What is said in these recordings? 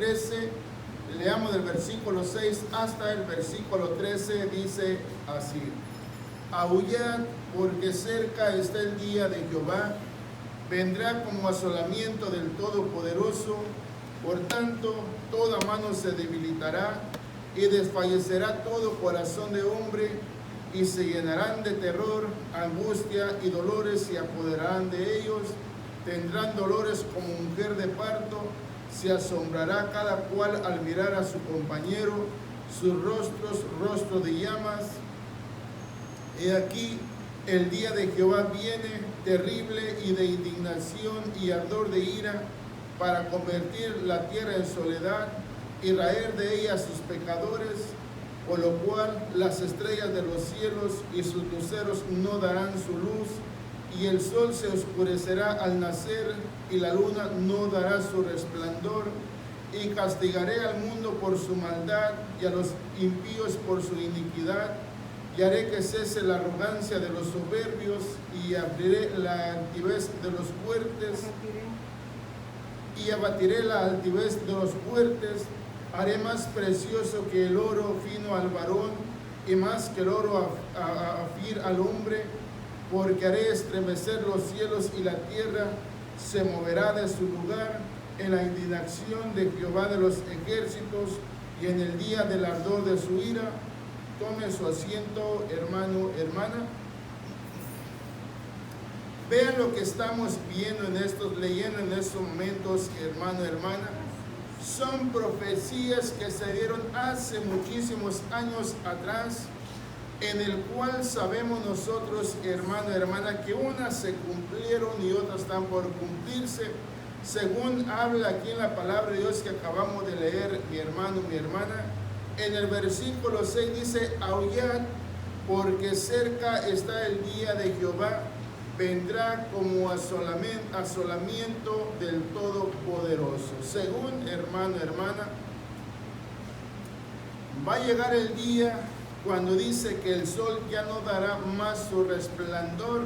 13, leamos del versículo 6 hasta el versículo 13, dice así: Aullad, porque cerca está el día de Jehová, vendrá como asolamiento del Todopoderoso, por tanto toda mano se debilitará y desfallecerá todo corazón de hombre, y se llenarán de terror, angustia y dolores se apoderarán de ellos, tendrán dolores como mujer de parto, se asombrará cada cual al mirar a su compañero, sus rostros, rostro de llamas. He aquí, el día de Jehová viene, terrible y de indignación y ardor de ira, para convertir la tierra en soledad y raer de ella a sus pecadores, por lo cual las estrellas de los cielos y sus luceros no darán su luz, y el sol se oscurecerá al nacer, y la luna no dará su resplandor, y castigaré al mundo por su maldad, y a los impíos por su iniquidad, y haré que cese la arrogancia de los soberbios, y abriré la altivez de los fuertes, y abatiré la altivez de los fuertes. Haré más precioso que el oro fino al varón, y más que el oro afir al hombre, porque haré estremecer los cielos, y la tierra se moverá de su lugar en la indignación de Jehová de los ejércitos, y en el día del ardor de su ira. Tome su asiento, hermano, hermana. Vean lo que estamos viendo leyendo en estos momentos, hermano, hermana. Son profecías que se dieron hace muchísimos años atrás, en el cual sabemos nosotros, hermano, hermana, que unas se cumplieron y otras están por cumplirse, según habla aquí en la palabra de Dios que acabamos de leer, mi hermano, mi hermana. En el versículo 6 dice: Aullad, porque cerca está el día de Jehová, vendrá como asolamiento del Todopoderoso. Según, hermano, hermana, va a llegar el día cuando dice que el sol ya no dará más su resplandor,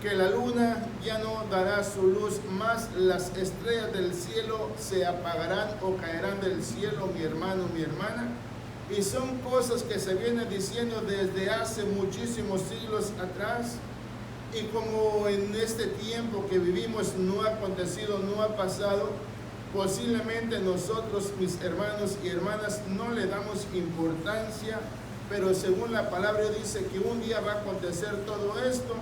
que la luna ya no dará su luz más, las estrellas del cielo se apagarán o caerán del cielo, mi hermano, mi hermana. Y son cosas que se vienen diciendo desde hace muchísimos siglos atrás. Y como en este tiempo que vivimos no ha acontecido, no ha pasado, posiblemente nosotros, mis hermanos y hermanas, no le damos importancia, pero según la palabra dice que un día va a acontecer todo esto,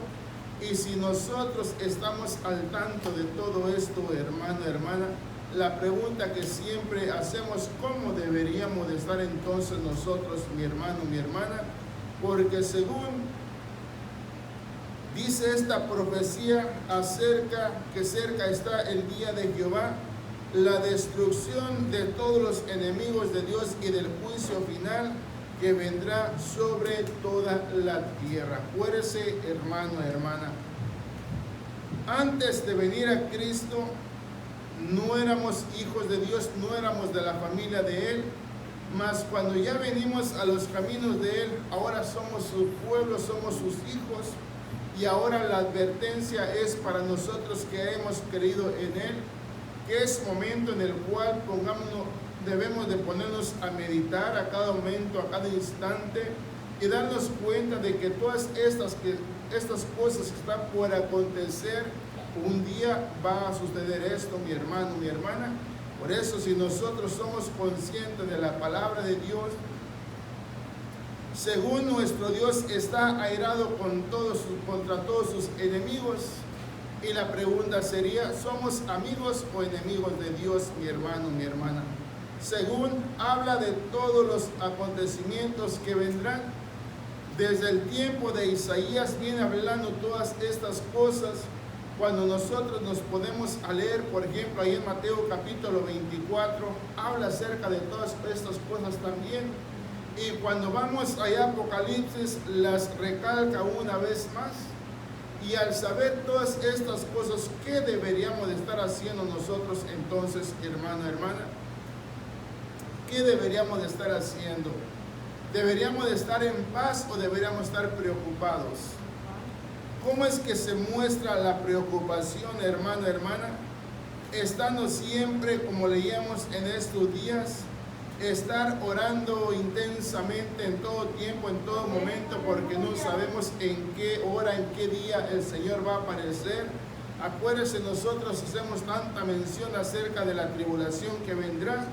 y si nosotros estamos al tanto de todo esto, hermano, hermana, la pregunta que siempre hacemos: ¿cómo deberíamos de estar entonces nosotros, mi hermano, mi hermana? Porque según dice esta profecía que cerca está el día de Jehová, la destrucción de todos los enemigos de Dios y del juicio final que vendrá sobre toda la tierra. Acuérdese, hermano, hermana, antes de venir a Cristo no éramos hijos de Dios, no éramos de la familia de Él, mas cuando ya venimos a los caminos de Él, ahora somos su pueblo, somos sus hijos. Y ahora la advertencia es para nosotros que hemos creído en Él, que es momento en el cual debemos de ponernos a meditar a cada momento, a cada instante, y darnos cuenta de que todas estas cosas que están por acontecer, un día va a suceder esto, mi hermano, mi hermana. Por eso, si nosotros somos conscientes de la palabra de Dios, según nuestro Dios está airado contra todos sus enemigos, y la pregunta sería: ¿somos amigos o enemigos de Dios, mi hermano, mi hermana? Según habla de todos los acontecimientos que vendrán, desde el tiempo de Isaías viene hablando todas estas cosas. Cuando nosotros nos ponemos a leer, por ejemplo, ahí en Mateo capítulo 24, habla acerca de todas estas cosas también. Y cuando vamos allá a Apocalipsis, las recalca una vez más. Y al saber todas estas cosas, ¿qué deberíamos de estar haciendo nosotros entonces, hermano, hermana? ¿Qué deberíamos de estar haciendo? ¿Deberíamos de estar en paz o deberíamos estar preocupados? ¿Cómo es que se muestra la preocupación, hermano, hermana? estando siempre, como leíamos en estos días, estar orando intensamente en todo tiempo, en todo momento, porque no sabemos en qué hora, en qué día el Señor va a aparecer. Acuérdense, nosotros hacemos tanta mención acerca de la tribulación que vendrá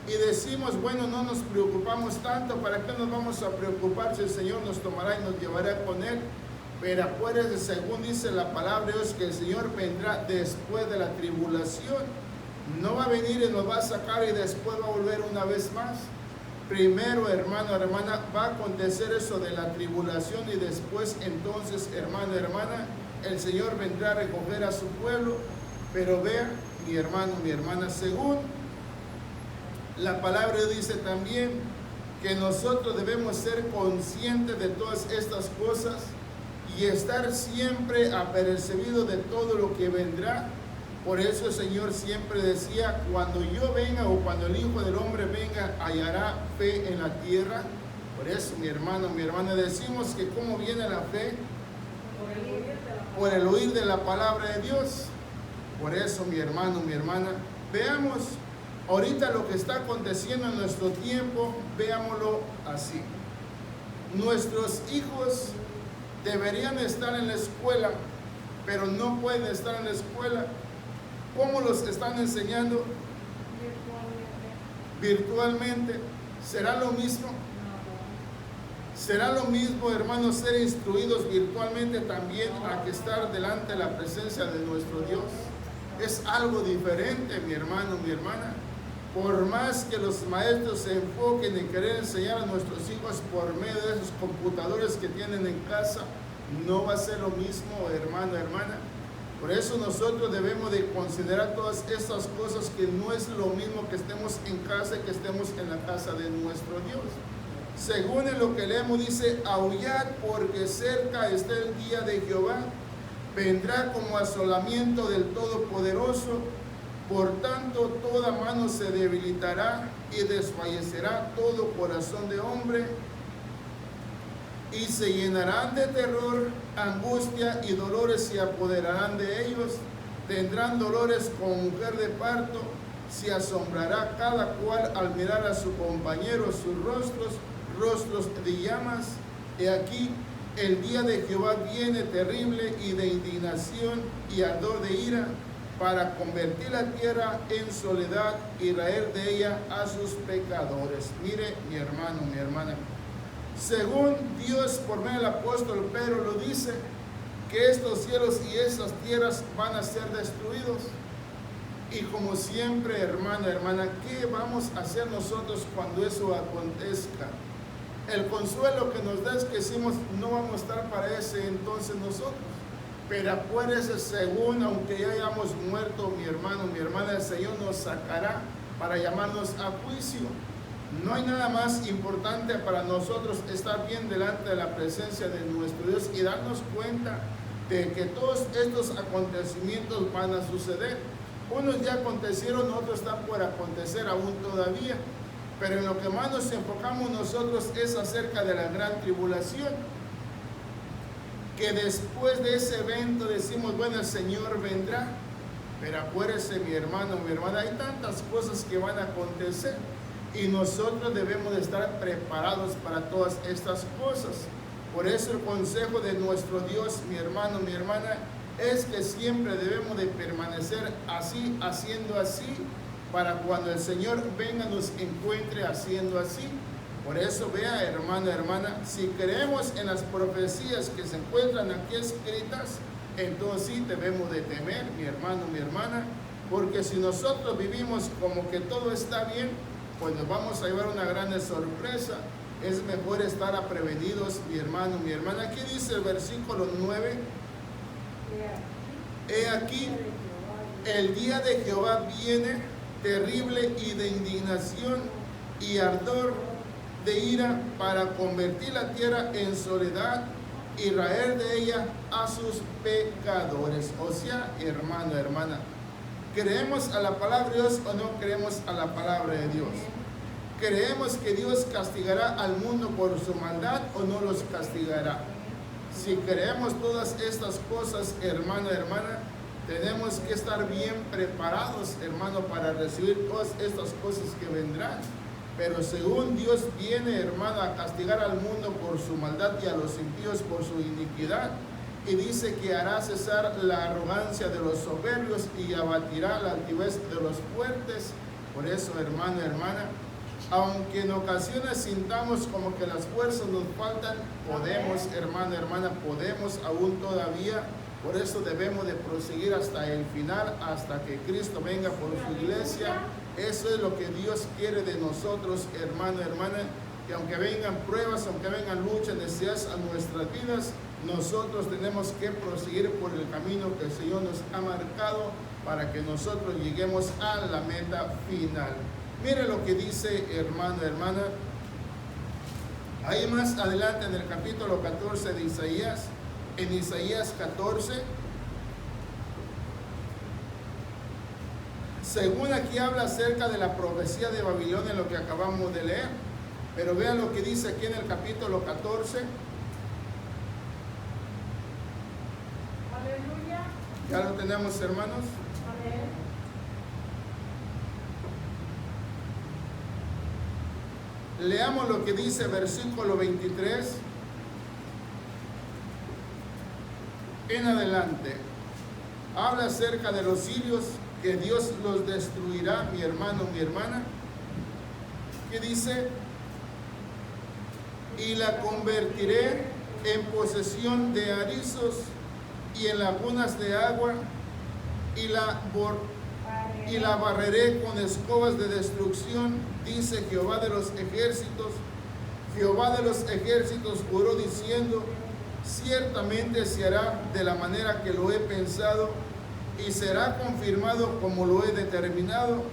y decimos, bueno, no nos preocupamos tanto, ¿para qué nos vamos a preocupar si el Señor nos tomará y nos llevará con Él? Pero acuérdense, según dice la palabra de Dios, que el Señor vendrá después de la tribulación. No va a venir y nos va a sacar y después va a volver una vez más. Primero, hermano, hermana, va a acontecer eso de la tribulación y después, entonces, hermano, hermana, el Señor vendrá a recoger a su pueblo. Pero vea, mi hermano, mi hermana, según la palabra dice también que nosotros debemos ser conscientes de todas estas cosas y estar siempre apercibidos de todo lo que vendrá. Por eso el Señor siempre decía, cuando yo venga o cuando el Hijo del Hombre venga, hallará fe en la tierra. Por eso, mi hermano, mi hermana, decimos que ¿cómo viene la fe? Por el oír de la palabra de Dios. Por eso, mi hermano, mi hermana, veamos ahorita lo que está aconteciendo en nuestro tiempo, veámoslo así. Nuestros hijos deberían estar en la escuela, pero no pueden estar en la escuela. ¿Cómo los están enseñando? Virtualmente. ¿Será lo mismo? ¿Será lo mismo, hermanos, ser instruidos virtualmente también a que estar delante de la presencia de nuestro Dios? Es algo diferente, mi hermano, mi hermana. Por más que los maestros se enfoquen en querer enseñar a nuestros hijos por medio de esos computadores que tienen en casa, no va a ser lo mismo, hermano, hermana. Por eso nosotros debemos de considerar todas estas cosas, que no es lo mismo que estemos en casa que estemos en la casa de nuestro Dios. Según en lo que leemos, dice, aullad porque cerca está el día de Jehová, vendrá como asolamiento del Todopoderoso. Por tanto, toda mano se debilitará y desfallecerá todo corazón de hombre, y se llenarán de terror, angustia y dolores se apoderarán de ellos. Tendrán dolores como mujer de parto, se asombrará cada cual al mirar a su compañero, sus rostros de llamas. He aquí, el día de Jehová viene terrible y de indignación y ardor de ira, para convertir la tierra en soledad y raer de ella a sus pecadores. Mire, mi hermano, mi hermana, según Dios por medio del apóstol Pedro lo dice, que estos cielos y esas tierras van a ser destruidos. Y como siempre, hermano, hermana, ¿qué vamos a hacer nosotros cuando eso acontezca? El consuelo que nos da es que decimos, no vamos a estar para ese entonces nosotros. Pero acuérdese, según, aunque ya hayamos muerto, mi hermano, mi hermana, el Señor nos sacará para llamarnos a juicio. No hay nada más importante para nosotros estar bien delante de la presencia de nuestro Dios y darnos cuenta de que todos estos acontecimientos van a suceder. Unos ya acontecieron, otros están por acontecer aún todavía. Pero en lo que más nos enfocamos nosotros es acerca de la gran tribulación. Que después de ese evento decimos, bueno, el Señor vendrá. Pero acuérdese, mi hermano, mi hermana, hay tantas cosas que van a acontecer y nosotros debemos de estar preparados para todas estas cosas. Por eso el consejo de nuestro Dios, mi hermano, mi hermana, es que siempre debemos de permanecer así, haciendo así, para cuando el Señor venga nos encuentre haciendo así. Por eso vea, hermano, hermana, si creemos en las profecías que se encuentran aquí escritas, entonces sí debemos de temer, mi hermano, mi hermana, porque si nosotros vivimos como que todo está bien, pues nos vamos a llevar una gran sorpresa. Es mejor estar prevenidos, mi hermano, mi hermana. Aquí dice el versículo 9, he aquí, el día de Jehová viene terrible y de indignación y ardor de ira, para convertir la tierra en soledad y raer de ella a sus pecadores. O sea, hermano, hermana, ¿creemos a la palabra de Dios o no creemos a la palabra de Dios? ¿Creemos que Dios castigará al mundo por su maldad o no los castigará? Si creemos todas estas cosas, hermano, hermana, Tenemos que estar bien preparados, hermano, para recibir todas estas cosas que vendrán. Pero según Dios viene, hermano, a castigar al mundo por su maldad y a los impíos por su iniquidad. Y dice que hará cesar la arrogancia de los soberbios y abatirá la altivez de los fuertes. Por eso, hermano, hermana, aunque en ocasiones sintamos como que las fuerzas nos faltan, podemos, hermano, hermana, podemos aún todavía. Por eso debemos de proseguir hasta el final, hasta que Cristo venga por su iglesia. Eso es lo que Dios quiere de nosotros, hermano, hermana, que aunque vengan pruebas, aunque vengan luchas, necesidades a nuestras vidas, nosotros tenemos que proseguir por el camino que el Señor nos ha marcado para que nosotros lleguemos a la meta final. Mire lo que dice, hermano, hermana, ahí más adelante en el capítulo 14 de Isaías, en Isaías 14, según aquí habla acerca de la profecía de Babilonia, lo que acabamos de leer, pero vean lo que dice aquí en el capítulo 14. Aleluya. Ya lo tenemos, hermanos. Amén. Leamos lo que dice versículo 23 en adelante. Habla acerca de los sirios, que Dios los destruirá, mi hermano, mi hermana. ¿Qué dice? Y la convertiré en posesión de arizos y en lagunas de agua, y la barreré con escobas de destrucción, dice Jehová de los ejércitos. Jehová de los ejércitos juró diciendo: ciertamente se hará de la manera que lo he pensado, y será confirmado como lo he determinado,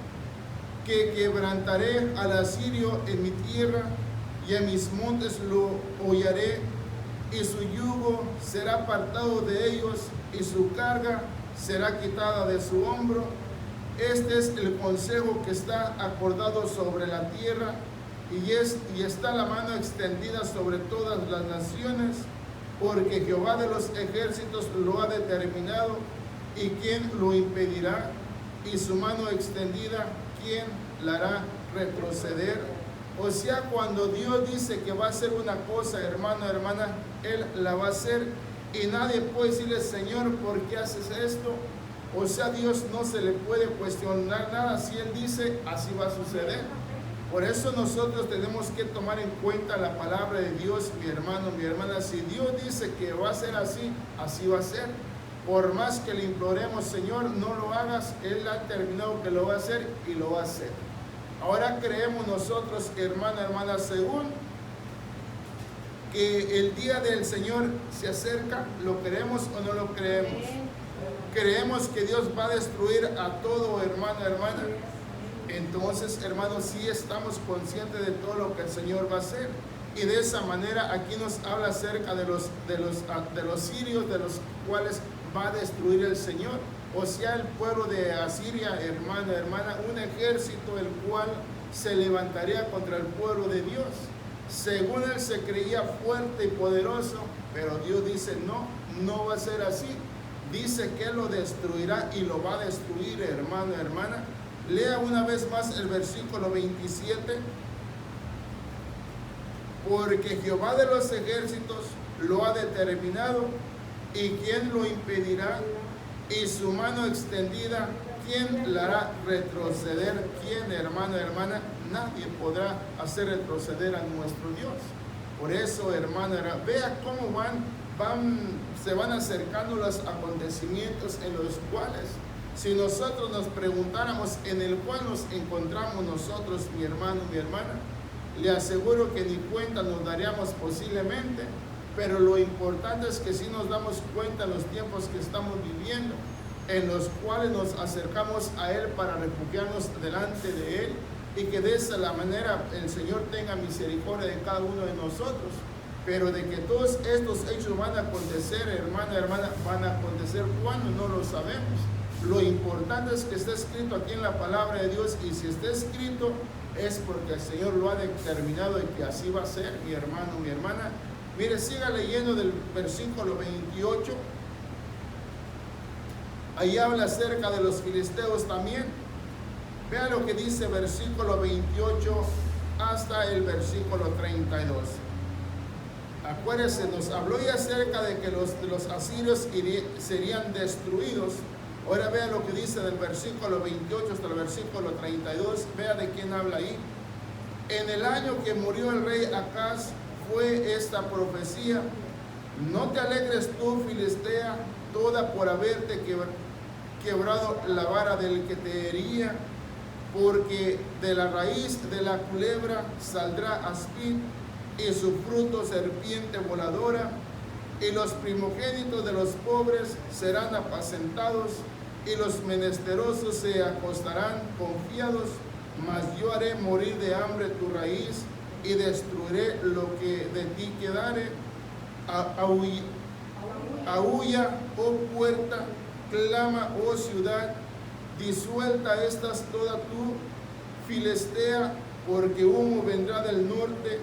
que quebrantaré al asirio en mi tierra, y en mis montes lo hollaré, y su yugo será apartado de ellos, y su carga será quitada de su hombro. Este es el consejo que está acordado sobre la tierra, y está la mano extendida sobre todas las naciones, porque Jehová de los ejércitos lo ha determinado, y quién lo impedirá, y su mano extendida, quién la hará retroceder. O sea, cuando Dios dice que va a hacer una cosa, hermano, hermana, Él la va a hacer, y nadie puede decirle: Señor, ¿por qué haces esto? O sea, a Dios no se le puede cuestionar nada. Si Él dice, así va a suceder. Por eso nosotros tenemos que tomar en cuenta la palabra de Dios, mi hermano, mi hermana. Si Dios dice que va a ser así, así va a ser. Por más que le imploremos: Señor, no lo hagas, Él ha determinado que lo va a hacer y lo va a hacer. Ahora creemos nosotros, hermana, hermana, según que el día del Señor se acerca, ¿lo creemos o no lo creemos? Creemos que Dios va a destruir a todo, hermano, hermana. Entonces, hermanos, sí estamos conscientes de todo lo que el Señor va a hacer. Y de esa manera aquí nos habla acerca de los sirios, de los cuales va a destruir el Señor. O sea, el pueblo de Asiria, hermano, hermana, un ejército el cual se levantaría contra el pueblo de Dios. Según él se creía fuerte y poderoso, pero Dios dice: no, no va a ser así. Dice que Él lo destruirá y lo va a destruir, hermano, hermana. Lea una vez más el versículo 27. Porque Jehová de los ejércitos lo ha determinado, y quién lo impedirá, y su mano extendida, ¿quién la hará retroceder? ¿Quién, hermano, hermana? Nadie podrá hacer retroceder a nuestro Dios. Por eso, hermano, vea cómo se van acercando los acontecimientos en los cuales, si nosotros nos preguntáramos en el cual nos encontramos nosotros, mi hermano, mi hermana, le aseguro que ni cuenta nos daríamos posiblemente. Pero lo importante es que sí nos damos cuenta en los tiempos que estamos viviendo, en los cuales nos acercamos a Él para refugiarnos delante de Él, y que de esa la manera el Señor tenga misericordia de cada uno de nosotros. Pero de que todos estos hechos van a acontecer, hermana, hermana, van a acontecer cuando no lo sabemos. Lo importante es que esté escrito aquí en la palabra de Dios, y si está escrito es porque el Señor lo ha determinado y que así va a ser, mi hermano, mi hermana. Mire, siga leyendo del versículo 28. Ahí habla acerca de los filisteos también. Vea lo que dice versículo 28 hasta el versículo 32. Acuérdense, nos habló ya acerca de que los asirios serían destruidos. Ahora vea lo que dice del versículo 28 hasta el versículo 32. Vea de quién habla ahí. En el año que murió el rey Acaz fue esta profecía: no te alegres tú, Filistea, toda, por haberte quebrado la vara del que te hería, porque de la raíz de la culebra saldrá aspid, y su fruto serpiente voladora, y los primogénitos de los pobres serán apacentados, y los menesterosos se acostarán confiados, mas yo haré morir de hambre tu raíz, y destruiré lo que de ti quedare. Aúlla, oh puerta, clama, oh ciudad, disuelta estás toda tú, Filistea, porque humo vendrá del norte,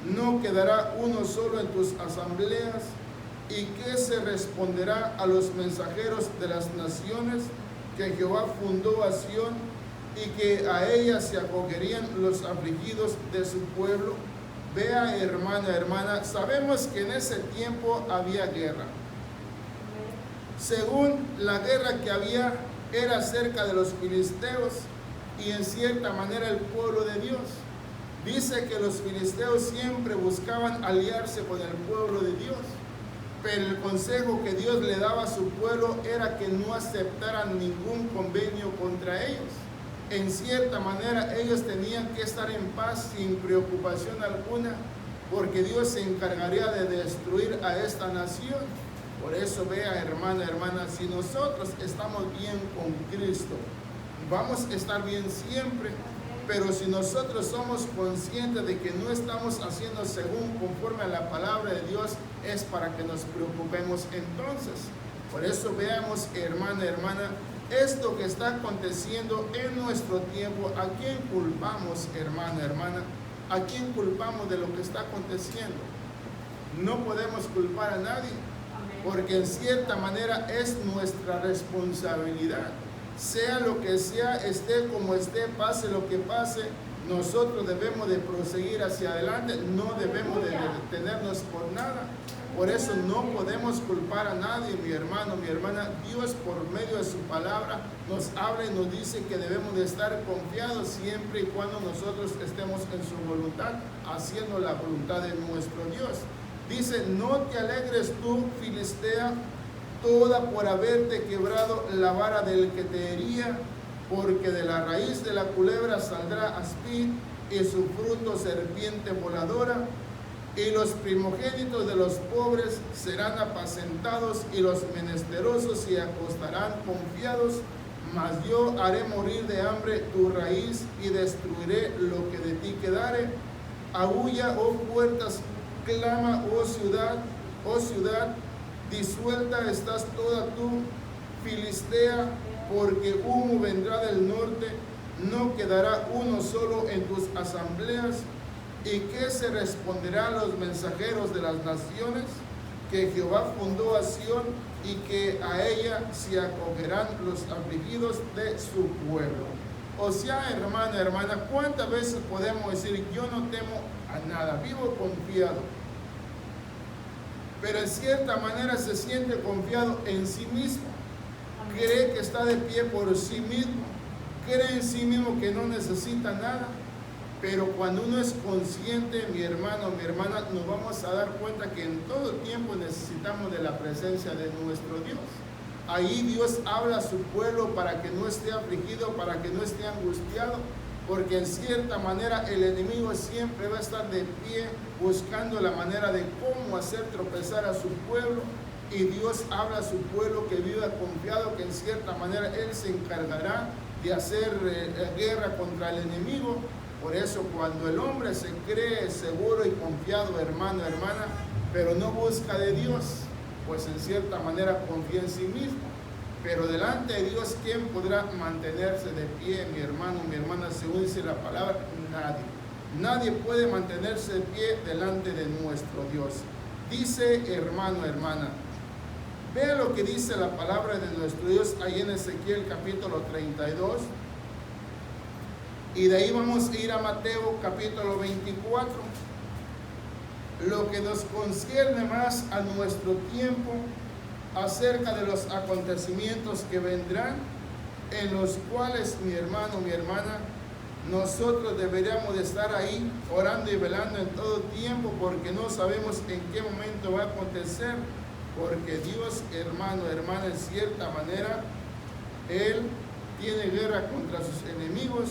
no quedará uno solo en tus asambleas. ¿Y qué se responderá a los mensajeros de las naciones? Que Jehová fundó a Sión, y que a ella se acogerían los afligidos de su pueblo. Vea, hermana, sabemos que en ese tiempo había guerra. Según la guerra que había, era acerca de los filisteos y en cierta manera el pueblo de Dios. Dice que los filisteos siempre buscaban aliarse con el pueblo de Dios, pero el consejo que Dios le daba a su pueblo era que no aceptaran ningún convenio contra ellos. En cierta manera ellos tenían que estar en paz sin preocupación alguna, porque Dios se encargaría de destruir a esta nación. Por eso vea, hermana, si nosotros estamos bien con Cristo, vamos a estar bien siempre. Pero si nosotros somos conscientes de que no estamos haciendo según conforme a la palabra de Dios, es para que nos preocupemos entonces. Por eso veamos, hermana, esto que está aconteciendo en nuestro tiempo. ¿A quién culpamos, hermana? ¿A quién culpamos de lo que está aconteciendo? No podemos culpar a nadie, porque en cierta manera es nuestra responsabilidad. Sea lo que sea, esté como esté, pase lo que pase, nosotros debemos de proseguir hacia adelante, no debemos de detenernos por nada. Por eso no podemos culpar a nadie, mi hermano, mi hermana. Dios, por medio de su palabra, nos habla y nos dice que debemos de estar confiados siempre y cuando nosotros estemos en su voluntad, haciendo la voluntad de nuestro Dios. Dice: no te alegres tú, Filistea, toda, por haberte quebrado la vara del que te hería, porque de la raíz de la culebra saldrá aspid, y su fruto serpiente voladora, y los primogénitos de los pobres serán apacentados, y los menesterosos se acostarán confiados, mas yo haré morir de hambre tu raíz, y destruiré lo que de ti quedare. Aúlla, oh puertas, clama, oh ciudad, disuelta estás toda tú, Filistea, porque humo vendrá del norte, no quedará uno solo en tus asambleas. ¿Y qué se responderá a los mensajeros de las naciones? Que Jehová fundó a Sión, y que a ella se acogerán los afligidos de su pueblo. O sea, hermana, ¿cuántas veces podemos decir: yo no temo a nada, vivo confiado? Pero en cierta manera se siente confiado en sí mismo, cree que está de pie por sí mismo, cree en sí mismo que no necesita nada. Pero cuando uno es consciente, mi hermano, mi hermana, nos vamos a dar cuenta que en todo tiempo necesitamos de la presencia de nuestro Dios. Ahí Dios habla a su pueblo para que no esté afligido, para que no esté angustiado, porque en cierta manera el enemigo siempre va a estar de pie buscando la manera de cómo hacer tropezar a su pueblo. Y Dios habla a su pueblo que viva confiado, que en cierta manera Él se encargará de hacer guerra contra el enemigo. Por eso, cuando el hombre se cree seguro y confiado, hermano, hermana, pero no busca de Dios, pues en cierta manera confía en sí mismo. Pero delante de Dios, ¿quién podrá mantenerse de pie, mi hermano, mi hermana? Según dice la palabra, nadie. Nadie puede mantenerse de pie delante de nuestro Dios. Dice, hermano, hermana, Vea lo que dice la palabra de nuestro Dios ahí en Ezequiel capítulo 32. Y de ahí vamos a ir a Mateo capítulo 24. Lo que nos concierne más a nuestro tiempo acerca de los acontecimientos que vendrán, en los cuales, mi hermano, mi hermana, nosotros deberíamos de estar ahí orando y velando en todo tiempo, porque no sabemos en qué momento va a acontecer, porque Dios, hermano, hermana, en cierta manera, Él tiene guerra contra sus enemigos.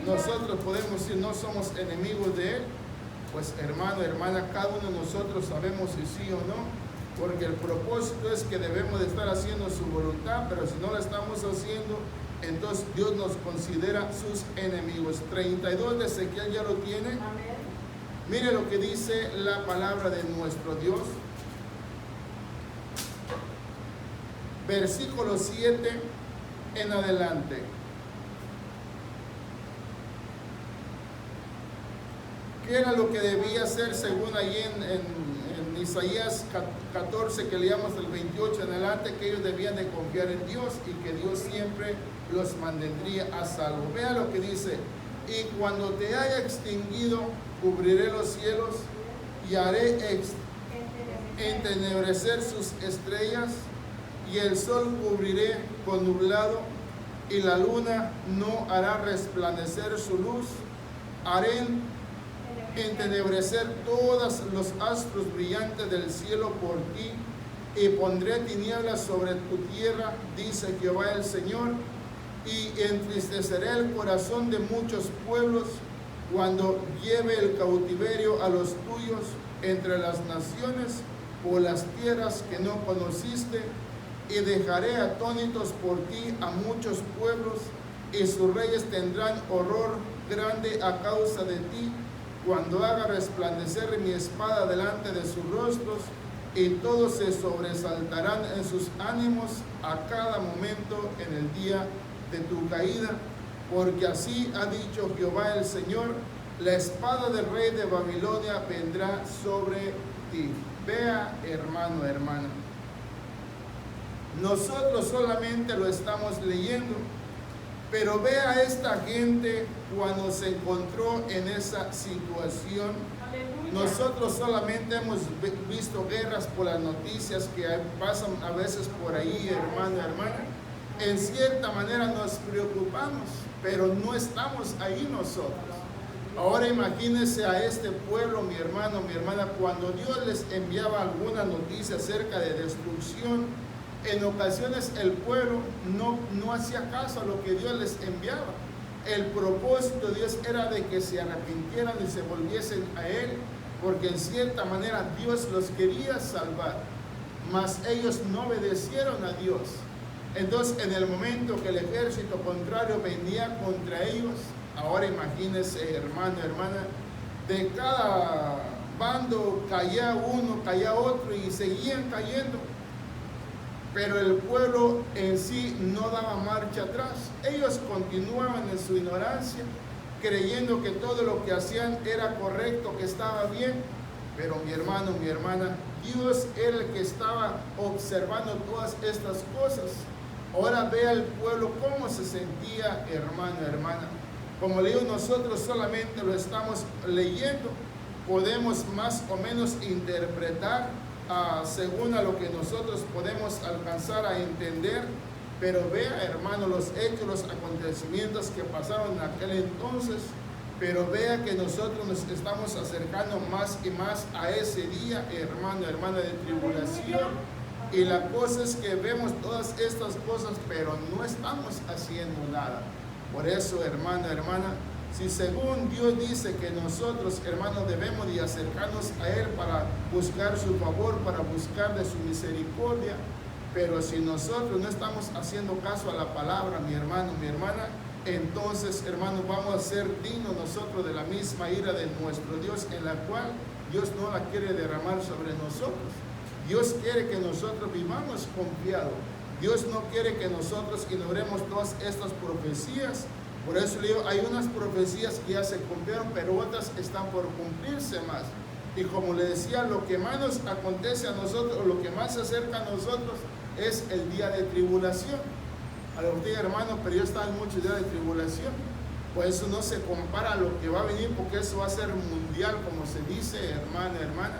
Nosotros podemos decir no somos enemigos de Él. Pues hermano, hermana, cada uno de nosotros sabemos si sí o no, porque el propósito es que debemos de estar haciendo su voluntad, pero si no la estamos haciendo, entonces Dios nos considera sus enemigos. 32 de Ezequiel, ¿ya lo tiene? Amén. Mire lo que dice la palabra de nuestro Dios. Versículo 7 en adelante. ¿Qué era lo que debía hacer según ahí en Isaías 14, que leíamos del 28 en adelante? Que ellos debían de confiar en Dios y que Dios siempre los mantendría a salvo. Vea lo que dice: y cuando te haya extinguido, cubriré los cielos y haré entenebrecer sus estrellas, y el sol cubriré con nublado, y la luna no hará resplandecer su luz. Haré entenebrecer todos los astros brillantes del cielo por ti, y pondré tinieblas sobre tu tierra, dice Jehová el Señor, y entristeceré el corazón de muchos pueblos cuando lleve el cautiverio a los tuyos entre las naciones por las tierras que no conociste, y dejaré atónitos por ti a muchos pueblos, y sus reyes tendrán horror grande a causa de ti, cuando haga resplandecer mi espada delante de sus rostros, y todos se sobresaltarán en sus ánimos a cada momento en el día de tu caída, porque así ha dicho Jehová el Señor: la espada del rey de Babilonia vendrá sobre ti. Vea, hermano, hermana, nosotros solamente lo estamos leyendo, pero vea a esta gente cuando se encontró en esa situación. Aleluya. Nosotros solamente hemos visto guerras por las noticias que pasan a veces por ahí, hermano, hermana. En cierta manera nos preocupamos, pero no estamos ahí nosotros. Ahora imagínense a este pueblo, mi hermano, mi hermana, cuando Dios les enviaba alguna noticia acerca de destrucción, en ocasiones el pueblo no hacía caso a lo que Dios les enviaba. El propósito de Dios era de que se arrepintieran y se volviesen a Él, porque en cierta manera Dios los quería salvar, mas ellos no obedecieron a Dios. Entonces, en el momento que el ejército contrario venía contra ellos, ahora imagínense, hermano, hermana, de cada bando caía uno, caía otro, y seguían cayendo. Pero el pueblo en sí no daba marcha atrás. Ellos continuaban en su ignorancia, creyendo que todo lo que hacían era correcto, que estaba bien. Pero mi hermano, mi hermana, Dios era el que estaba observando todas estas cosas. Ahora vea el pueblo cómo se sentía, hermano, hermana. Como le digo, nosotros solamente lo estamos leyendo, podemos más o menos interpretar según a lo que nosotros podemos alcanzar a entender, pero vea, hermano, los hechos, los acontecimientos que pasaron en aquel entonces, pero vea que nosotros nos estamos acercando más y más a ese día, hermano, hermana, de tribulación, y la cosa es que vemos todas estas cosas, pero no estamos haciendo nada. Por eso, hermano, hermana, si según Dios dice que nosotros, hermanos, debemos de acercarnos a Él para buscar su favor, para buscar de su misericordia, pero si nosotros no estamos haciendo caso a la palabra, mi hermano, mi hermana, entonces, hermanos, vamos a ser dignos nosotros de la misma ira de nuestro Dios, en la cual Dios no la quiere derramar sobre nosotros. Dios quiere que nosotros vivamos confiados. Dios no quiere que nosotros ignoremos todas estas profecías. Por eso le digo, hay unas profecías que ya se cumplieron, pero otras están por cumplirse más. Y como le decía, lo que más nos acontece a nosotros, o lo que más se acerca a nosotros, es el día de tribulación. A lo que diga, hermano, pero yo estaba en muchos días de tribulación. Pues eso no se compara a lo que va a venir, porque eso va a ser mundial, como se dice, hermana.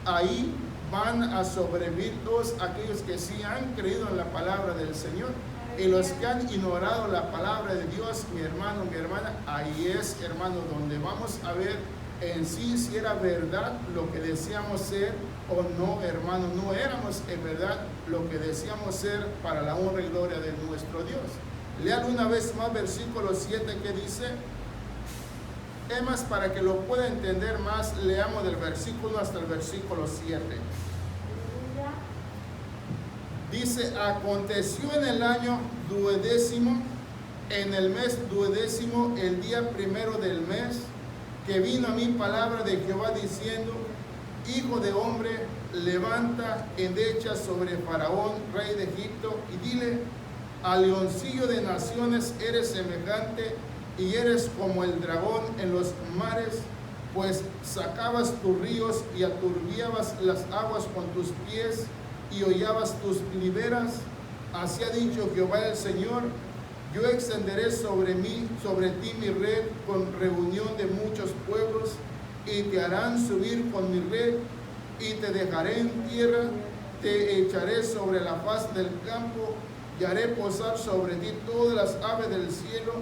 Ahí van a sobrevivir todos aquellos que sí han creído en la palabra del Señor. Y los que han ignorado la palabra de Dios, mi hermano, mi hermana, ahí es, hermano, donde vamos a ver en sí si era verdad lo que decíamos ser o no, hermano. No éramos en verdad lo que decíamos ser para la honra y gloria de nuestro Dios. Lean una vez más versículo 7 que dice, es más, para que lo pueda entender más, leamos del versículo hasta el versículo 7. Dice, aconteció en el año 12º, en el mes 12º, el día primero del mes, que vino a mí palabra de Jehová diciendo, hijo de hombre, levanta endecha sobre Faraón, rey de Egipto, y dile, al leoncillo de naciones eres semejante, y eres como el dragón en los mares, pues sacabas tus ríos y aturbiabas las aguas con tus pies, y hollabas tus riberas. Así ha dicho Jehová el Señor, yo extenderé sobre ti mi red con reunión de muchos pueblos, y te harán subir con mi red, y te dejaré en tierra, te echaré sobre la faz del campo, y haré posar sobre ti todas las aves del cielo,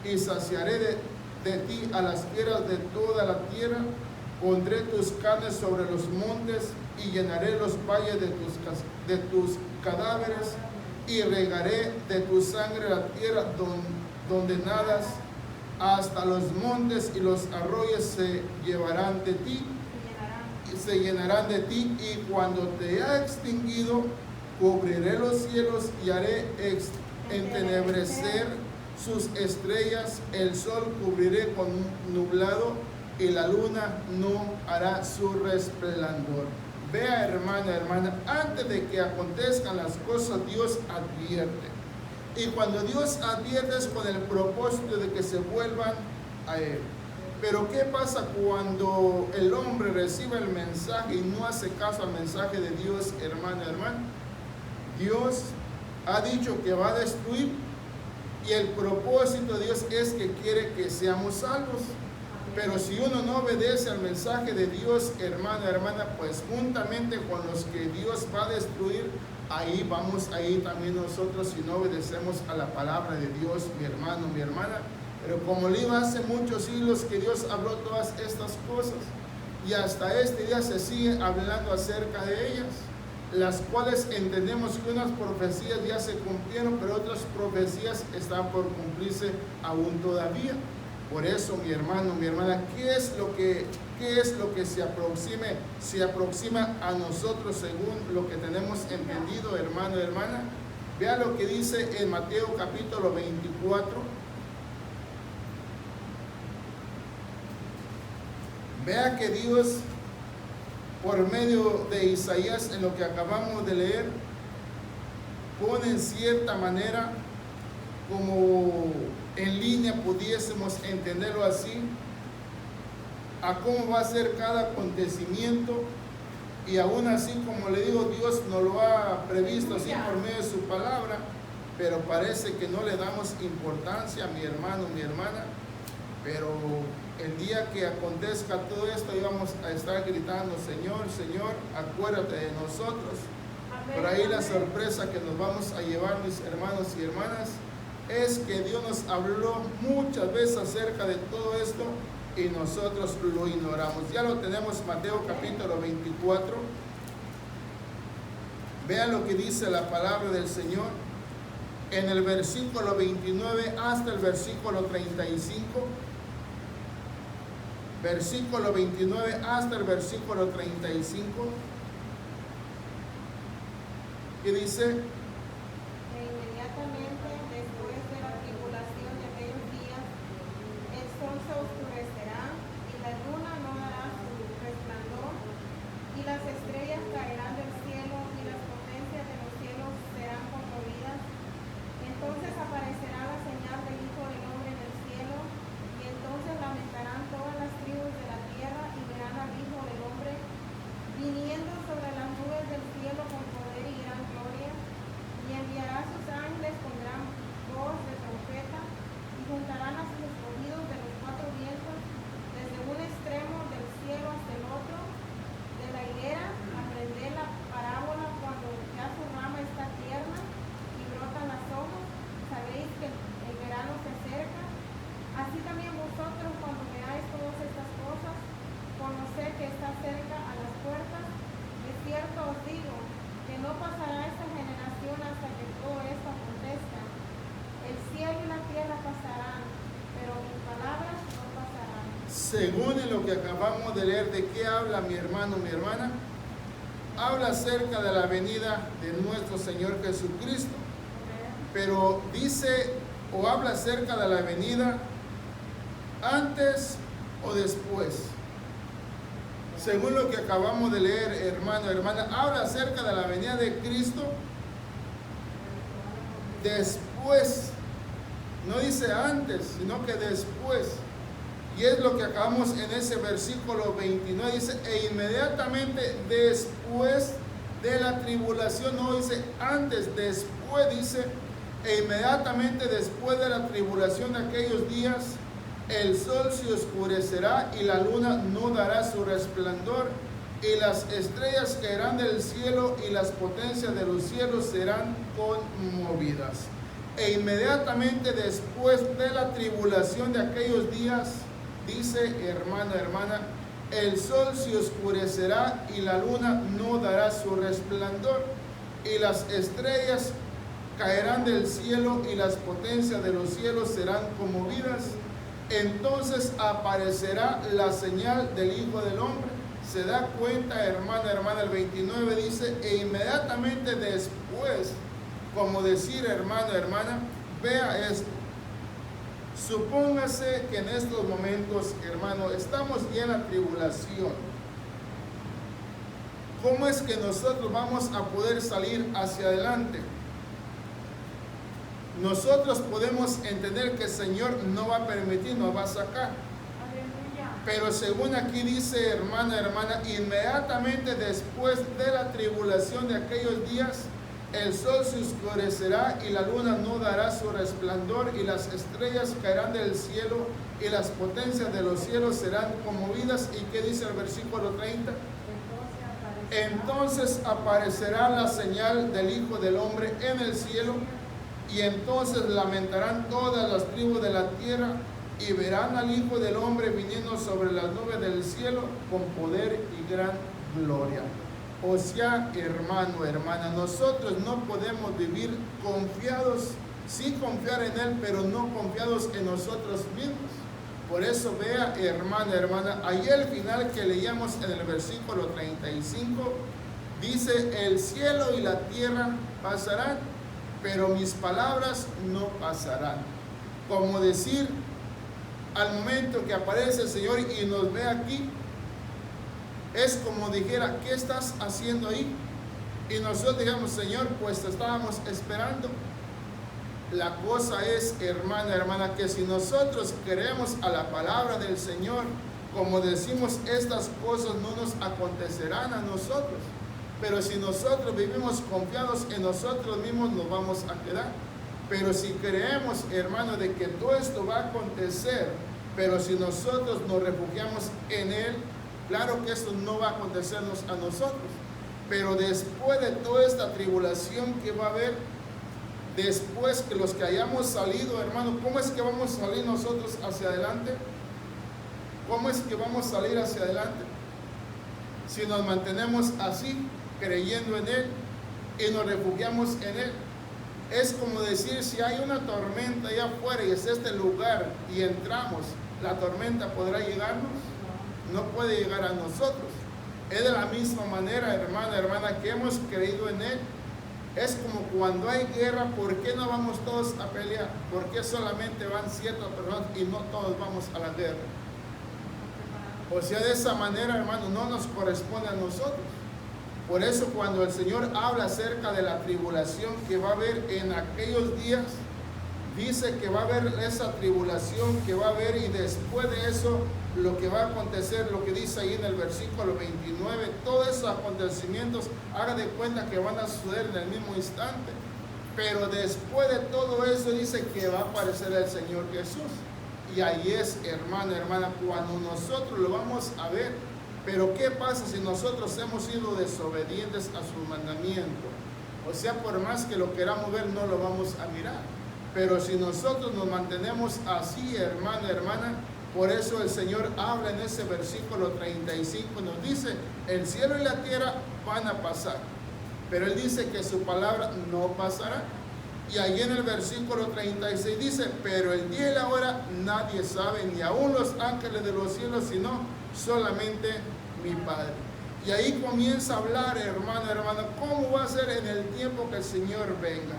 y saciaré de ti a las fieras de toda la tierra. Pondré tus carnes sobre los montes, y llenaré los valles de tus cadáveres, y regaré de tu sangre la tierra donde nadas, hasta los montes y los arroyos se llenarán de ti, y cuando te haya extinguido, cubriré los cielos y haré entenebrecer sus estrellas, el sol cubriré con nublado, y la luna no hará su resplandor. Vea, hermana, antes de que acontezcan las cosas, Dios advierte. Y cuando Dios advierte es con el propósito de que se vuelvan a Él. Pero ¿qué pasa cuando el hombre recibe el mensaje y no hace caso al mensaje de Dios, hermana? Dios ha dicho que va a destruir, y el propósito de Dios es que quiere que seamos salvos. Pero si uno no obedece al mensaje de Dios, hermana, pues juntamente con los que Dios va a destruir, ahí vamos a ir también nosotros si no obedecemos a la palabra de Dios, mi hermano, mi hermana. Pero como le digo, hace muchos siglos que Dios habló todas estas cosas, y hasta este día se sigue hablando acerca de ellas, las cuales entendemos que unas profecías ya se cumplieron, pero otras profecías están por cumplirse aún todavía. Por eso, mi hermano, mi hermana, ¿qué es lo que se aproxima a nosotros según lo que tenemos entendido, hermano, hermana? Vea lo que dice en Mateo capítulo 24. Vea que Dios, por medio de Isaías, en lo que acabamos de leer, pone en cierta manera, como en línea pudiésemos entenderlo así, a cómo va a ser cada acontecimiento. Y aún así, como le digo, Dios nos lo ha previsto así por medio de su palabra, pero parece que no le damos importancia, mi hermano, mi hermana. Pero el día que acontezca todo esto, íbamos a estar gritando, Señor, Señor, acuérdate de nosotros. Por ahí la sorpresa que nos vamos a llevar, mis hermanos y hermanas, es que Dios nos habló muchas veces acerca de todo esto y nosotros lo ignoramos. Ya lo tenemos, Mateo capítulo 24. Vean lo que dice la palabra del Señor en el versículo 29 hasta el versículo 35. Versículo 29 hasta el versículo 35. Que dice: según en lo que acabamos de leer, ¿de qué habla mi hermano, mi hermana? Habla acerca de la venida de nuestro Señor Jesucristo, pero dice o habla acerca de la venida antes o después. Según lo que acabamos de leer, hermano, hermana, habla acerca de la venida de Cristo después. No dice antes, sino que después. Y es lo que acabamos en ese versículo 29. Dice, e inmediatamente después de la tribulación. No dice antes, después dice, e inmediatamente después de la tribulación de aquellos días, el sol se oscurecerá y la luna no dará su resplandor, y las estrellas caerán del cielo y las potencias de los cielos serán conmovidas. E inmediatamente después de la tribulación de aquellos días, dice, hermano, hermana, el sol se oscurecerá y la luna no dará su resplandor, y las estrellas caerán del cielo y las potencias de los cielos serán conmovidas. Entonces aparecerá la señal del Hijo del Hombre. Se da cuenta, hermana, hermana, el 29 dice, e inmediatamente después, como decir, hermano, hermana, vea esto. Supóngase que en estos momentos, hermano, estamos ya en la tribulación. ¿Cómo es que nosotros vamos a poder salir hacia adelante? Nosotros podemos entender que el Señor no va a permitir, nos va a sacar. Pero según aquí dice, hermana, hermana, inmediatamente después de la tribulación de aquellos días, el sol se oscurecerá y la luna no dará su resplandor, y las estrellas caerán del cielo y las potencias de los cielos serán conmovidas. ¿Y qué dice el versículo 30? Entonces aparecerá la señal del Hijo del Hombre en el cielo, y entonces lamentarán todas las tribus de la tierra, y verán al Hijo del Hombre viniendo sobre las nubes del cielo con poder y gran gloria. O sea, hermano, hermana, nosotros no podemos vivir confiados, sí confiar en Él, pero no confiados en nosotros mismos. Por eso vea, hermana, hermana, ahí al final que leíamos en el versículo 35, dice, el cielo y la tierra pasarán, pero mis palabras no pasarán. Como decir, al momento que aparece el Señor y nos ve aquí, es como dijera, ¿qué estás haciendo ahí? Y nosotros digamos, Señor, pues te estábamos esperando. La cosa es, hermana, hermana, que si nosotros creemos a la palabra del Señor, como decimos, estas cosas no nos acontecerán a nosotros. Pero si nosotros vivimos confiados en nosotros mismos, nos vamos a quedar. Pero si creemos, hermano, de que todo esto va a acontecer, pero si nosotros nos refugiamos en Él, claro que esto no va a acontecernos a nosotros. Pero después de toda esta tribulación que va a haber, después que los que hayamos salido, hermano, ¿cómo es que vamos a salir nosotros hacia adelante? ¿Cómo es que vamos a salir hacia adelante? Si nos mantenemos así, creyendo en Él y nos refugiamos en Él. Es como decir, si hay una tormenta allá afuera y es este lugar y entramos, ¿la tormenta podrá llegarnos? No puede llegar a nosotros. Es de la misma manera, hermana, hermana, que hemos creído en Él. Es como cuando hay guerra, ¿por qué no vamos todos a pelear? ¿Por qué solamente van ciertas personas y no todos vamos a la guerra? O sea, de esa manera, hermano, no nos corresponde a nosotros. Por eso cuando el Señor habla acerca de la tribulación que va a haber en aquellos días, dice que va a haber esa tribulación que va a haber, y después de eso lo que va a acontecer, lo que dice ahí en el versículo 29, todos esos acontecimientos, haga de cuenta que van a suceder en el mismo instante. Pero después de todo eso dice que va a aparecer el Señor Jesús. Y ahí es, hermano, hermana, cuando nosotros lo vamos a ver. Pero ¿qué pasa si nosotros hemos sido desobedientes a su mandamiento? O sea, por más que lo queramos ver, no lo vamos a mirar. Pero si nosotros nos mantenemos así, hermano, hermana, por eso el Señor habla en ese versículo 35, nos dice, el cielo y la tierra van a pasar, pero Él dice que su palabra no pasará. Y ahí en el versículo 36 dice, pero el día y la hora nadie sabe, ni aun los ángeles de los cielos, sino solamente mi Padre. Y ahí comienza a hablar, hermano, hermana, cómo va a ser en el tiempo que el Señor venga.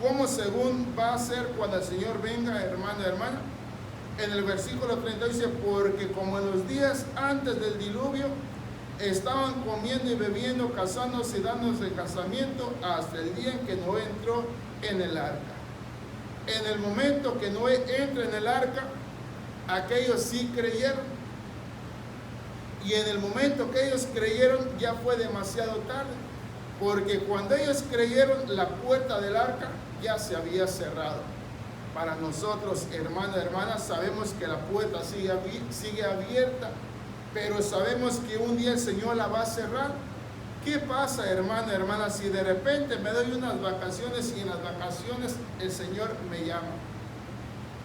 Cómo según va a ser cuando el Señor venga, hermano, hermana. En el versículo 30 dice, porque como en los días antes del diluvio, estaban comiendo y bebiendo, casándose y dándose casamiento, hasta el día en que Noé entró en el arca. En el momento que Noé entra en el arca, aquellos sí creyeron. Y en el momento que ellos creyeron, ya fue demasiado tarde. Porque cuando ellos creyeron, la puerta del arca ya se había cerrado. Para nosotros, hermano, hermana, sabemos que la puerta sigue abierta, pero sabemos que un día el Señor la va a cerrar. ¿Qué pasa, hermano, hermana, si de repente me doy unas vacaciones y en las vacaciones el Señor me llama?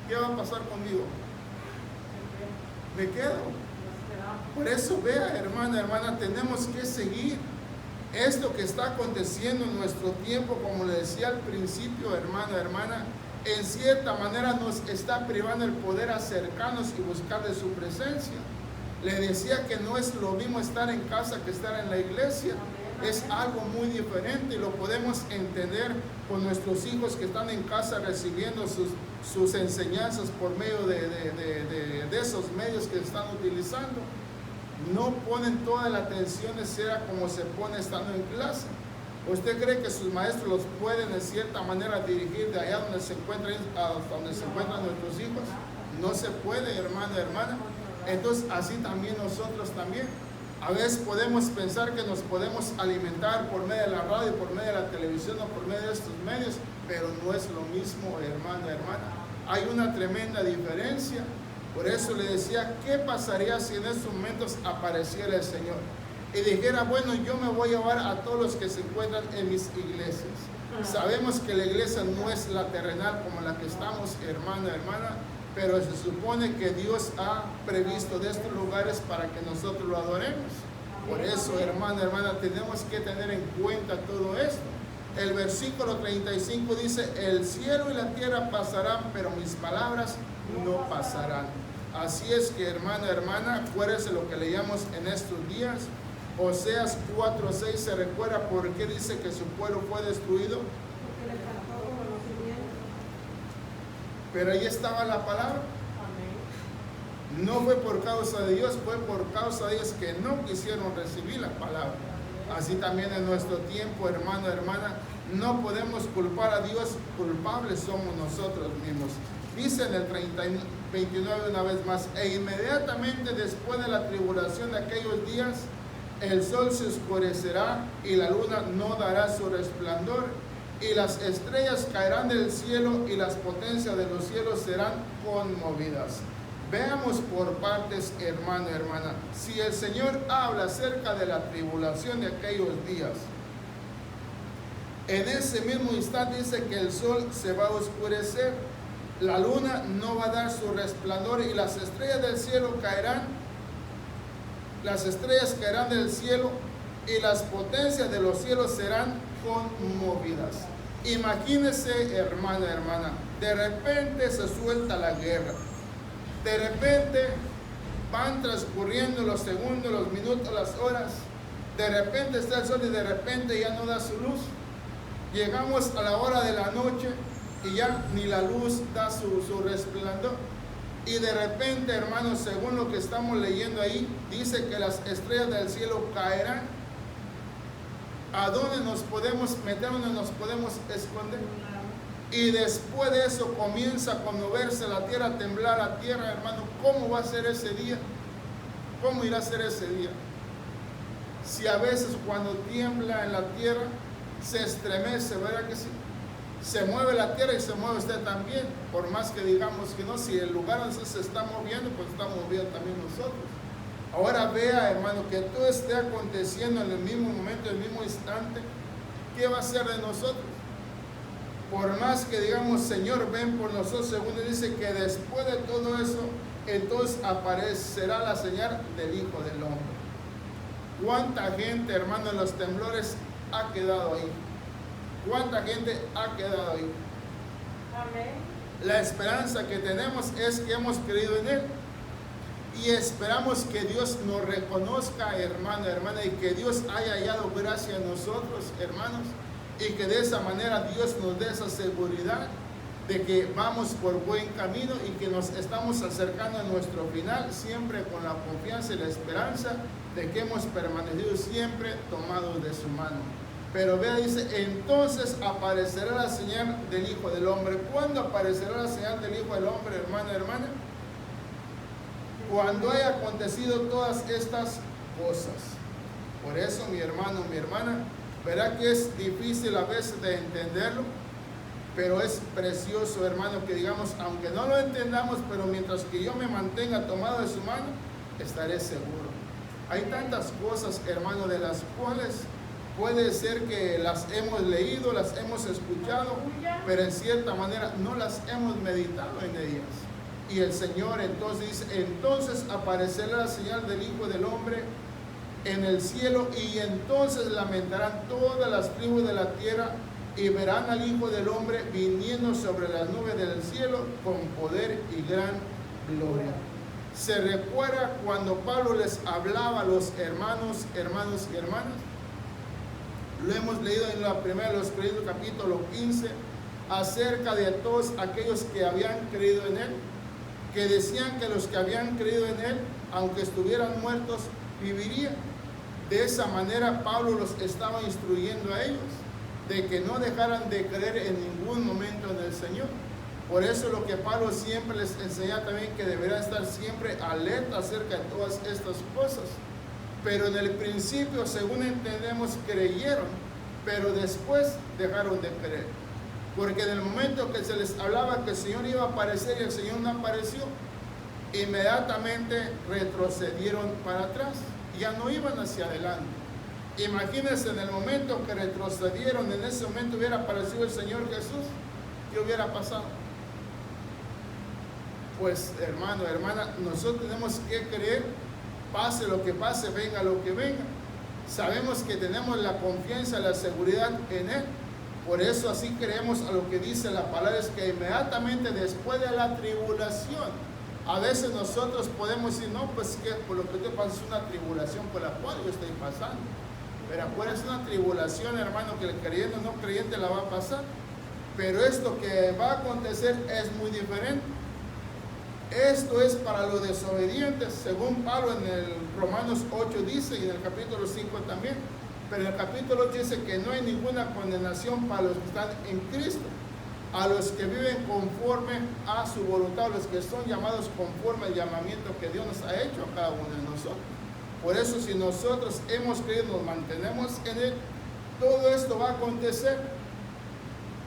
¿Qué va a pasar conmigo? Me quedo. Por eso, vea, hermana, hermana, tenemos que seguir esto que está aconteciendo en nuestro tiempo, como le decía al principio, hermano, hermana, en cierta manera nos está privando el poder acercarnos y buscar de su presencia. Le decía que no es lo mismo estar en casa que estar en la iglesia. Es algo muy diferente y lo podemos entender con nuestros hijos que están en casa recibiendo sus enseñanzas por medio de esos medios que están utilizando. No ponen toda la atención necesaria como se pone estando en clase. ¿Usted cree que sus maestros los pueden de cierta manera dirigir de allá donde se encuentran, hasta donde se encuentran nuestros hijos? No se puede, hermano, hermana. Entonces así también nosotros también. A veces podemos pensar que nos podemos alimentar por medio de la radio, por medio de la televisión o por medio de estos medios, pero no es lo mismo, hermano, hermana. Hay una tremenda diferencia. Por eso le decía, ¿qué pasaría si en estos momentos apareciera el Señor? Y dijera, bueno, yo me voy a llevar a todos los que se encuentran en mis iglesias. Sabemos que la iglesia no es la terrenal como la que estamos, hermano, hermana, pero se supone que Dios ha previsto de estos lugares para que nosotros lo adoremos. Por eso, hermano, hermana, tenemos que tener en cuenta todo esto. El versículo 35 dice, el cielo y la tierra pasarán, pero mis palabras no pasarán. Así es que, hermano, hermana, acuérdese lo que leíamos en estos días. Oseas 4:6 se recuerda por qué dice que su pueblo fue destruido. Pero ahí estaba la palabra. No fue por causa de Dios, fue por causa de ellos que no quisieron recibir la palabra. Así también en nuestro tiempo, hermano, hermana, no podemos culpar a Dios, culpables somos nosotros mismos. Dice en el 29 una vez más, e inmediatamente después de la tribulación de aquellos días, el sol se oscurecerá y la luna no dará su resplandor, y las estrellas caerán del cielo y las potencias de los cielos serán conmovidas. Veamos por partes, hermano, hermana. Si el Señor habla acerca de la tribulación de aquellos días, en ese mismo instante dice que el sol se va a oscurecer, la luna no va a dar su resplandor y las estrellas del cielo caerán. Las estrellas caerán del cielo y las potencias de los cielos serán conmovidas. Imagínese, hermana, hermana, de repente se suelta la guerra. De repente van transcurriendo los segundos, los minutos, las horas. De repente está el sol y de repente ya no da su luz. Llegamos a la hora de la noche y ya ni la luz da su resplandor. Y de repente, hermanos, según lo que estamos leyendo ahí, dice que las estrellas del cielo caerán. ¿A dónde nos podemos meter? ¿Dónde nos podemos esconder? Y después de eso comienza a conmoverse la tierra, a temblar la tierra, hermano. ¿Cómo va a ser ese día? ¿Cómo irá a ser ese día? Si a veces cuando tiembla en la tierra, se estremece, ¿verdad que sí? Se mueve la tierra y se mueve usted también. Por más que digamos que no, si el lugar donde se está moviendo, pues estamos moviendo también nosotros. Ahora vea, hermano, que todo esté aconteciendo en el mismo momento, en el mismo instante. ¿Qué va a ser de nosotros? Por más que digamos, Señor, ven por nosotros, según él dice que después de todo eso, entonces aparecerá la señal del Hijo del Hombre. ¿Cuánta gente, hermano, en los temblores ha quedado ahí? ¿Cuánta gente ha quedado ahí? Amén. La esperanza que tenemos es que hemos creído en Él. Y esperamos que Dios nos reconozca, hermano, hermana, y que Dios haya hallado gracia en nosotros, hermanos, y que de esa manera Dios nos dé esa seguridad de que vamos por buen camino y que nos estamos acercando a nuestro final, siempre con la confianza y la esperanza de que hemos permanecido siempre tomados de su mano. Pero vea, dice, entonces aparecerá la señal del Hijo del Hombre. ¿Cuándo aparecerá la señal del Hijo del Hombre, hermano, hermana? Cuando haya acontecido todas estas cosas. Por eso, mi hermano, mi hermana, verá que es difícil a veces de entenderlo, pero es precioso, hermano, que digamos, aunque no lo entendamos, pero mientras que yo me mantenga tomado de su mano, estaré seguro. Hay tantas cosas, hermano, de las cuales puede ser que las hemos leído, las hemos escuchado, pero en cierta manera no las hemos meditado en ellas. Y el Señor entonces dice, entonces aparecerá la señal del Hijo del Hombre en el cielo, y entonces lamentarán todas las tribus de la tierra, y verán al Hijo del Hombre viniendo sobre las nubes del cielo con poder y gran gloria. ¿Se recuerda cuando Pablo les hablaba a los hermanos y hermanas? Lo hemos leído en la primera de los Corintios, capítulo 15, acerca de todos aquellos que habían creído en Él, que decían que los que habían creído en Él, aunque estuvieran muertos, vivirían. De esa manera Pablo los estaba instruyendo a ellos, de que no dejaran de creer en ningún momento en el Señor. Por eso lo que Pablo siempre les enseña también, que deberán estar siempre alerta acerca de todas estas cosas. Pero en el principio, según entendemos, creyeron, pero después dejaron de creer. Porque en el momento que se les hablaba que el Señor iba a aparecer y el Señor no apareció, inmediatamente retrocedieron para atrás, ya no iban hacia adelante. Imagínense, en el momento que retrocedieron, en ese momento hubiera aparecido el Señor Jesús, ¿qué hubiera pasado? Pues, hermano, hermana, nosotros tenemos que creer, pase lo que pase, venga lo que venga. Sabemos que tenemos la confianza, la seguridad en Él. Por eso así creemos a lo que dice la palabra, es que inmediatamente después de la tribulación, a veces nosotros podemos decir, no, pues que por lo que te pasa es una tribulación por la cual yo estoy pasando. Pero afuera es una tribulación, hermano, que el creyente o no creyente la va a pasar. Pero esto que va a acontecer es muy diferente. Esto es para los desobedientes, según Pablo en el Romanos 8 dice, y en el capítulo 5 también. Pero en el capítulo 8 dice que no hay ninguna condenación para los que están en Cristo, a los que viven conforme a su voluntad, los que son llamados conforme al llamamiento que Dios nos ha hecho a cada uno de nosotros. Por eso, si nosotros hemos creído, nos mantenemos en Él, todo esto va a acontecer,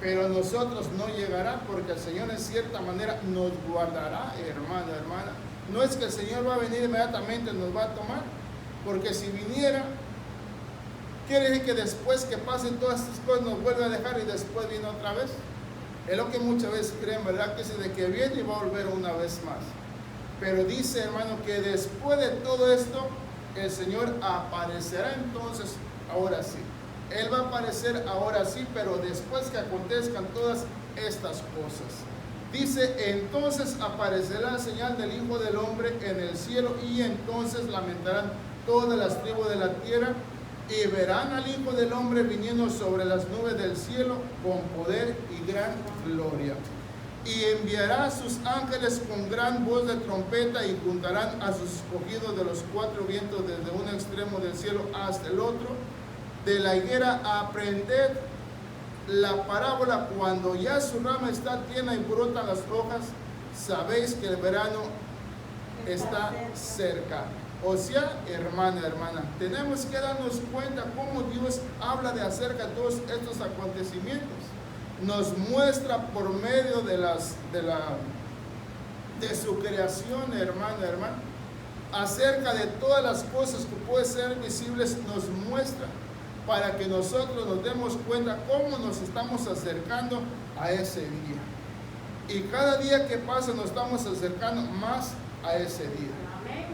pero a nosotros no llegará, porque el Señor en cierta manera nos guardará, hermano, hermana. No es que el Señor va a venir inmediatamente y nos va a tomar, porque si viniera, quiere decir que después que pasen todas estas cosas nos vuelve a dejar y después viene otra vez. Es lo que muchas veces creen, ¿verdad? Que es de que viene y va a volver una vez más. Pero dice, hermano, que después de todo esto, el Señor aparecerá entonces, ahora sí. Él va a aparecer ahora sí, pero después que acontezcan todas estas cosas. Dice, entonces aparecerá la señal del Hijo del Hombre en el cielo, y entonces lamentarán todas las tribus de la tierra, y verán al Hijo del Hombre viniendo sobre las nubes del cielo con poder y gran gloria. Y enviará a sus ángeles con gran voz de trompeta, y juntarán a sus escogidos de los cuatro vientos desde un extremo del cielo hasta el otro. De la higuera aprended la parábola: cuando ya su rama está tierna y brotan las hojas, sabéis que el verano está cerca. O sea, hermana, hermana, tenemos que darnos cuenta cómo Dios habla de acerca de todos estos acontecimientos. Nos muestra por medio de su creación, hermana, hermana, acerca de todas las cosas que pueden ser visibles, nos muestra, para que nosotros nos demos cuenta cómo nos estamos acercando a ese día. Y cada día que pasa nos estamos acercando más a ese día.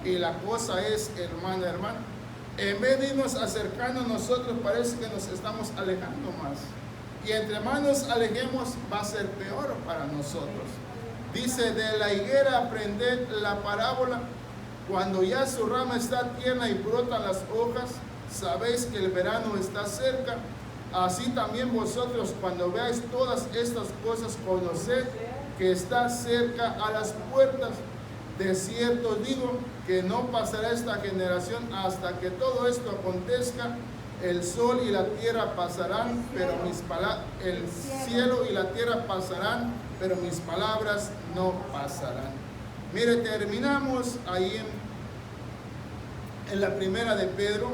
Y la cosa es, hermana, hermana, en vez de irnos acercando, nosotros parece que nos estamos alejando más. y entre más nos alejemos va a ser peor para nosotros. Dice, de la higuera aprended la parábola, cuando ya su rama está tierna y brotan las hojas, sabéis que el verano está cerca. Así también vosotros, cuando veáis todas estas cosas, conoced que está cerca a las puertas. De cierto digo que no pasará esta generación hasta que todo esto acontezca. El sol y la tierra pasarán, pero el cielo y la tierra pasarán, pero mis palabras no pasarán. Mire, terminamos ahí en la primera de Pedro.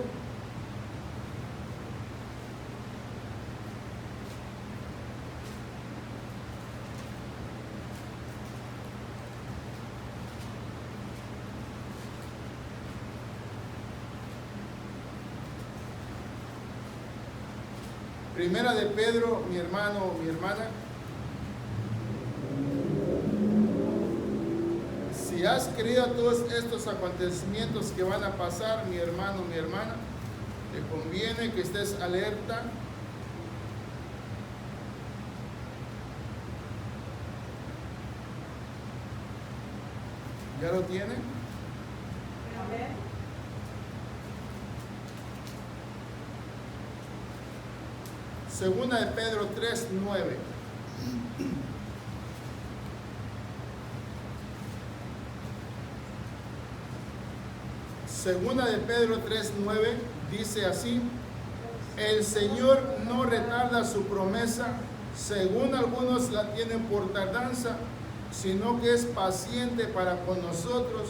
Primera de Pedro, mi hermano, mi hermana. Si has creído a todos estos acontecimientos que van a pasar, mi hermano, mi hermana, te conviene que estés alerta. ¿Ya lo tiene? Segunda de Pedro 3:9. Segunda de Pedro 3:9 dice así: el Señor no retarda su promesa, según algunos la tienen por tardanza, sino que es paciente para con nosotros,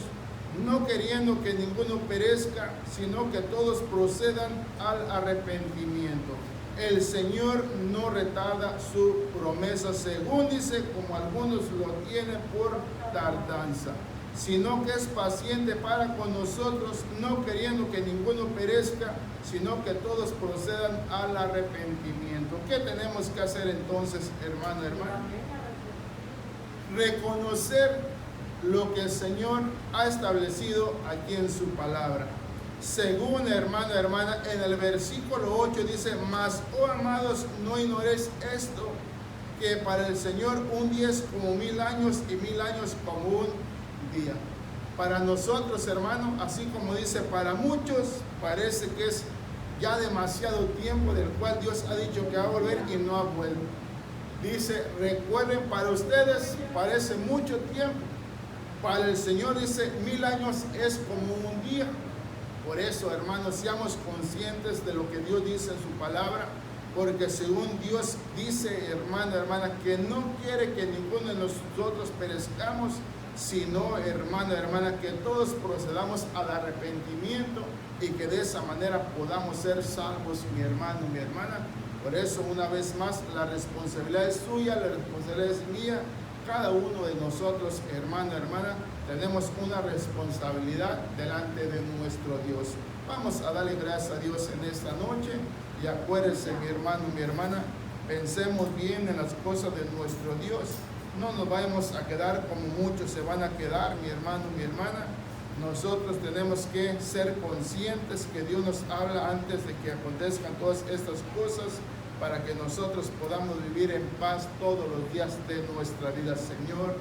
no queriendo que ninguno perezca, sino que todos procedan al arrepentimiento. El Señor no retarda su promesa, según dice, como algunos lo tienen por tardanza, sino que es paciente para con nosotros, no queriendo que ninguno perezca, sino que todos procedan al arrepentimiento. ¿Qué tenemos que hacer entonces, hermano, hermana? Reconocer lo que el Señor ha establecido aquí en su palabra. Según, hermano, hermana, en el versículo 8 dice: mas, oh amados, no ignoréis esto, que para el Señor un día es como 1000 años y 1000 años como un día. Para nosotros, hermano, así como dice, para muchos parece que es ya demasiado tiempo del cual Dios ha dicho que va a volver y no ha vuelto. Dice, recuerden, para ustedes parece mucho tiempo. Para el Señor dice, 1000 años es como un día. Por eso, hermanos, seamos conscientes de lo que Dios dice en su palabra, porque según Dios dice, hermano, hermana, que no quiere que ninguno de nosotros perezcamos, sino, hermano, hermana, que todos procedamos al arrepentimiento y que de esa manera podamos ser salvos, mi hermano, mi hermana. Por eso, una vez más, la responsabilidad es suya, la responsabilidad es mía. Cada uno de nosotros, hermano, hermana, tenemos una responsabilidad delante de nuestro Dios. Vamos a darle gracias a Dios en esta noche y acuérdense, mi hermano, mi hermana, pensemos bien en las cosas de nuestro Dios. No nos vayamos a quedar como muchos se van a quedar, mi hermano, mi hermana. Nosotros tenemos que ser conscientes que Dios nos habla antes de que acontezcan todas estas cosas, para que nosotros podamos vivir en paz todos los días de nuestra vida. Señor,